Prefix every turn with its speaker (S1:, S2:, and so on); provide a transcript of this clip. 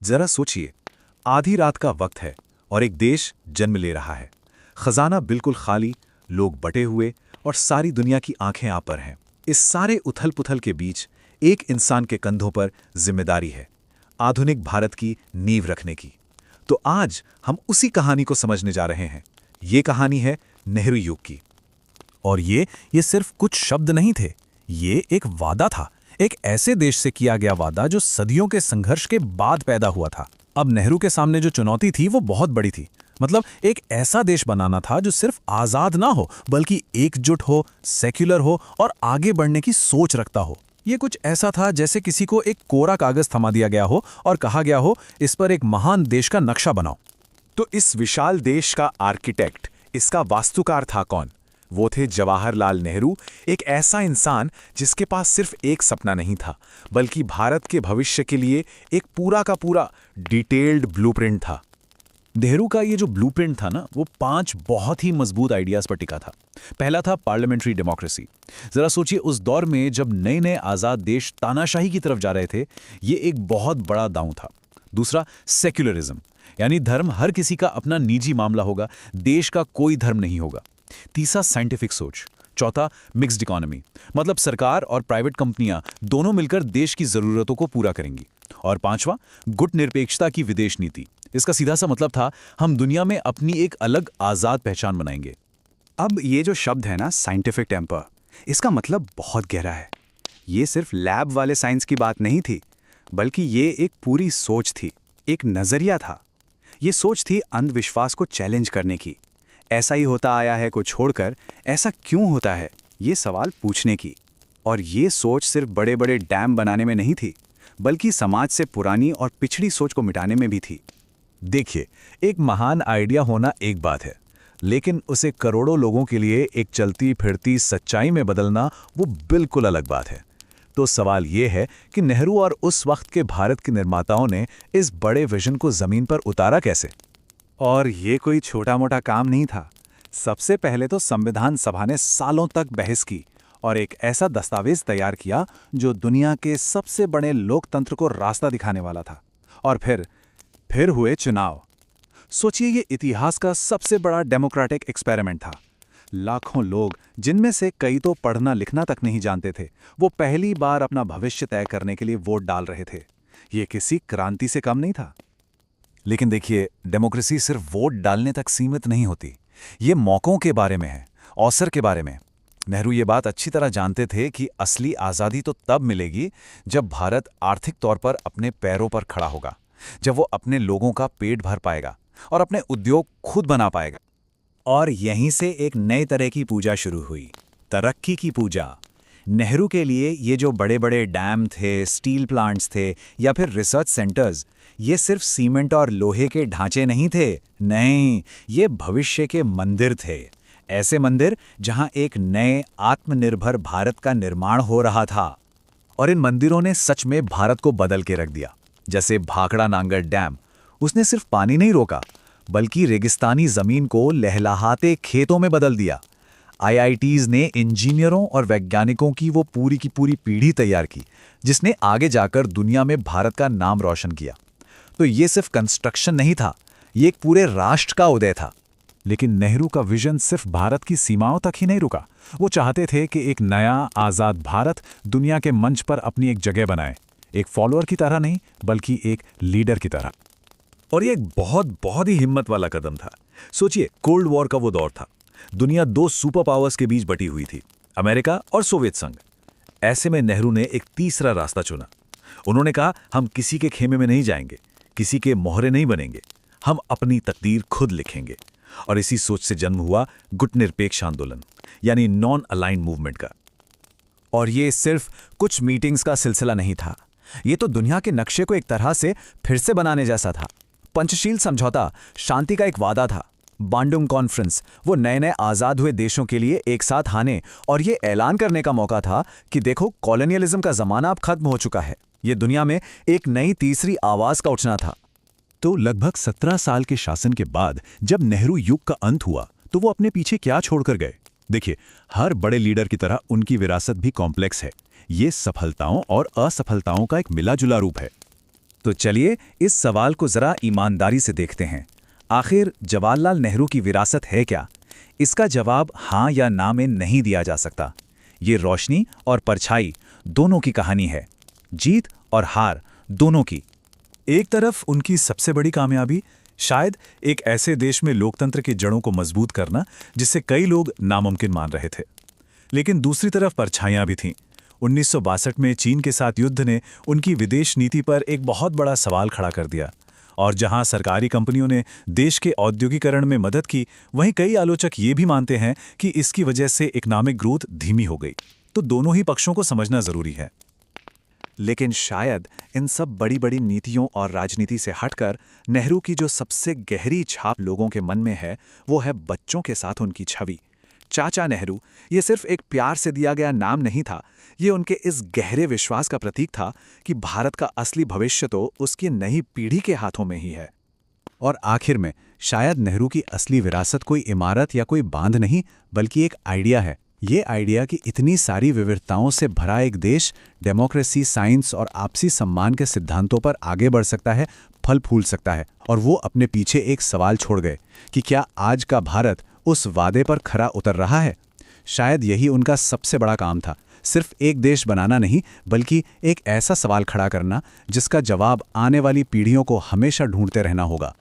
S1: जरा सोचिए, आधी रात का वक्त है और एक देश जन्म ले रहा है। खजाना बिल्कुल खाली, लोग बटे हुए और सारी दुनिया की आंखें आप पर हैं। इस सारे उथल पुथल के बीच एक इंसान के कंधों पर जिम्मेदारी है, आधुनिक भारत की नींव रखने की। तो आज हम उसी कहानी को समझने जा रहे हैं। ये कहानी है नेहरू युग की।
S2: और ये सिर्फ कुछ शब्द नहीं थे, ये एक वादा था, एक ऐसे देश से किया गया वादा जो सदियों के संघर्ष के बाद पैदा हुआ था। अब नेहरू के सामने जो चुनौती थी वो बहुत बड़ी थी। मतलब एक ऐसा देश बनाना था जो सिर्फ आजाद ना हो बल्कि एकजुट हो, सेक्युलर हो और आगे बढ़ने की सोच रखता हो। ये कुछ ऐसा था जैसे किसी को एक कोरा कागज थमा दिया गया हो और कहा गया हो, इस पर एक महान देश का नक्शा बनाओ।
S1: तो इस विशाल देश का आर्किटेक्ट, इसका वास्तुकार था कौन? वो थे जवाहरलाल नेहरू, एक ऐसा इंसान जिसके पास सिर्फ एक सपना नहीं था बल्कि भारत के भविष्य के लिए एक पूरा का पूरा डिटेल्ड ब्लूप्रिंट था।
S2: नेहरू का ये जो ब्लूप्रिंट था ना, वो 5 बहुत ही मजबूत आइडियाज पर टिका था। पहला था पार्लियामेंट्री डेमोक्रेसी। जरा सोचिए, उस दौर में जब नए नए आजाद देश तानाशाही की तरफ जा रहे थे, ये एक बहुत बड़ा दांव था। दूसरा, सेक्युलरिज्म, यानी धर्म हर किसी का अपना निजी मामला होगा, देश का कोई धर्म नहीं होगा। तीसरा, साइंटिफिक सोच। चौथा, मिक्स्ड इकोनॉमी, मतलब सरकार और प्राइवेट कंपनियां दोनों मिलकर देश की जरूरतों को पूरा करेंगी। और पांचवा, गुटनिरपेक्षता की विदेश नीति। इसका सीधा सा मतलब था, हम दुनिया में अपनी एक अलग आजाद पहचान बनाएंगे।
S1: अब ये जो शब्द है ना, साइंटिफिक टेम्पर, इसका मतलब बहुत गहरा है। ये सिर्फ लैब वाले साइंस की बात नहीं थी, बल्कि ये एक पूरी सोच थी, एक नजरिया था। ये सोच थी अंधविश्वास को चैलेंज करने की। ऐसा ही होता आया है को छोड़कर ऐसा क्यों होता है, ये सवाल पूछने की। और ये सोच सिर्फ बड़े बड़े डैम बनाने में नहीं थी, बल्कि समाज से पुरानी और पिछड़ी सोच को मिटाने में भी थी।
S2: देखिए, एक महान आइडिया होना एक बात है, लेकिन उसे करोड़ों लोगों के लिए एक चलती फिरती सच्चाई में बदलना वो बिल्कुल अलग बात है। तो सवाल ये है कि नेहरू और उस वक्त के भारत के निर्माताओं ने इस बड़े विजन को जमीन पर उतारा कैसे?
S1: और ये कोई छोटा मोटा काम नहीं था। सबसे पहले तो संविधान सभा ने सालों तक बहस की और एक ऐसा दस्तावेज तैयार किया जो दुनिया के सबसे बड़े लोकतंत्र को रास्ता दिखाने वाला था। और फिर हुए चुनाव। सोचिए, ये इतिहास का सबसे बड़ा डेमोक्रेटिक एक्सपेरिमेंट था। लाखों लोग, जिनमें से कई तो पढ़ना लिखना तक नहीं जानते थे, वो पहली बार अपना भविष्य तय करने के लिए वोट डाल रहे थे। ये किसी क्रांति से कम नहीं था।
S2: लेकिन देखिए, डेमोक्रेसी सिर्फ वोट डालने तक सीमित नहीं होती। ये मौकों के बारे में है, अवसर के बारे में। नेहरू ये बात अच्छी तरह जानते थे कि असली आज़ादी तो तब मिलेगी जब भारत आर्थिक तौर पर अपने पैरों पर खड़ा होगा, जब वो अपने लोगों का पेट भर पाएगा और अपने उद्योग खुद बना पाएगा।
S1: और यहीं से एक नए तरह की पूजा शुरू हुई, तरक्की की पूजा। नेहरू के लिए ये जो बड़े बड़े डैम थे, स्टील प्लांट्स थे या फिर रिसर्च सेंटर्स, ये सिर्फ सीमेंट और लोहे के ढांचे नहीं थे। नहीं, ये भविष्य के मंदिर थे। ऐसे मंदिर जहां एक नए आत्मनिर्भर भारत का निर्माण हो रहा था।
S2: और इन मंदिरों ने सच में भारत को बदल के रख दिया। जैसे भाखड़ा नांगल डैम, उसने सिर्फ पानी नहीं रोका बल्कि रेगिस्तानी जमीन को लहलहाते खेतों में बदल दिया। आईआईटीज ने इंजीनियरों और वैज्ञानिकों की वो पूरी की पूरी पीढ़ी तैयार की, जिसने आगे जाकर दुनिया में भारत का नाम रोशन किया। तो ये सिर्फ कंस्ट्रक्शन नहीं था, ये एक पूरे राष्ट्र का उदय था। लेकिन नेहरू का विजन सिर्फ भारत की सीमाओं तक ही नहीं रुका। वो चाहते थे कि एक नया आज़ाद भारत दुनिया के मंच पर अपनी एक जगह बनाए, एक फॉलोअर की तरह नहीं बल्कि एक लीडर की तरह।
S1: और ये एक बहुत ही हिम्मत वाला कदम था। सोचिए, कोल्ड वॉर का वो दौर था। दुनिया 2 सुपर पावर्स के बीच बटी हुई थी, अमेरिका और सोवियत संघ। ऐसे में नेहरू ने एक तीसरा रास्ता चुना। उन्होंने कहा, हम किसी के खेमे में नहीं जाएंगे, किसी के मोहरे नहीं बनेंगे, हम अपनी तकदीर खुद लिखेंगे। और इसी सोच से जन्म हुआ गुटनिरपेक्ष आंदोलन, यानी नॉन अलाइंड मूवमेंट का।
S2: और ये सिर्फ कुछ मीटिंग्स का सिलसिला नहीं था, ये तो दुनिया के नक्शे को एक तरह से फिर से बनाने जैसा था। पंचशील समझौता शांति का एक वादा था। बांडुंग कॉन्फ्रेंस वो नए नए आज़ाद हुए देशों के लिए एक साथ आने और ये ऐलान करने का मौका था कि देखो, कॉलोनियलिज्म का ज़माना अब खत्म हो चुका है। ये दुनिया में एक नई तीसरी आवाज़ का उठना था।
S1: तो लगभग 17 साल के शासन के बाद जब नेहरू युग का अंत हुआ, तो वो अपने पीछे क्या छोड़कर गए? देखिए, हर बड़े लीडर की तरह उनकी विरासत भी कॉम्प्लेक्स है। ये सफलताओं और असफलताओं का एक मिला जुला रूप है।
S2: तो चलिए इस सवाल को जरा ईमानदारी से देखते हैं। आखिर जवाहरलाल नेहरू की विरासत है क्या? इसका जवाब हाँ या ना में नहीं दिया जा सकता। ये रोशनी और परछाई दोनों की कहानी है, जीत और हार दोनों की।
S3: एक तरफ उनकी सबसे बड़ी कामयाबी शायद एक ऐसे देश में लोकतंत्र की जड़ों को मजबूत करना जिसे कई लोग नामुमकिन मान रहे थे, लेकिन दूसरी तरफ परछाइयां भी थीं। 1962 में चीन के साथ युद्ध ने उनकी विदेश नीति पर एक बहुत बड़ा सवाल खड़ा कर दिया, और जहां सरकारी कंपनियों ने देश के औद्योगिकरण में मदद की, वहीं कई आलोचक ये भी मानते हैं कि इसकी वजह से इकोनॉमिक ग्रोथ धीमी हो गई। तो दोनों ही पक्षों को समझना जरूरी है।
S1: लेकिन शायद इन सब बड़ी बड़ी नीतियों और राजनीति से हटकर नेहरू की जो सबसे गहरी छाप लोगों के मन में है, वो है बच्चों के साथ उनकी छवि। चाचा नेहरू ये सिर्फ एक प्यार से दिया गया नाम नहीं था, ये उनके इस गहरे विश्वास का प्रतीक था कि भारत का असली भविष्य तो उसकी नई पीढ़ी के हाथों में ही है।
S2: और आखिर में शायद नेहरू की असली विरासत कोई इमारत या कोई बांध नहीं, बल्कि एक आइडिया है। ये आइडिया कि इतनी सारी विविधताओं से भरा एक देश डेमोक्रेसी, साइंस और आपसी सम्मान के सिद्धांतों पर आगे बढ़ सकता है, फल फूल सकता है। और वो अपने पीछे एक सवाल छोड़ गए कि क्या आज का भारत उस वादे पर खरा उतर रहा है? शायद यही उनका सबसे बड़ा काम था, सिर्फ एक देश बनाना नहीं, बल्कि एक ऐसा सवाल खड़ा करना जिसका जवाब आने वाली पीढ़ियों को हमेशा ढूंढते रहना होगा।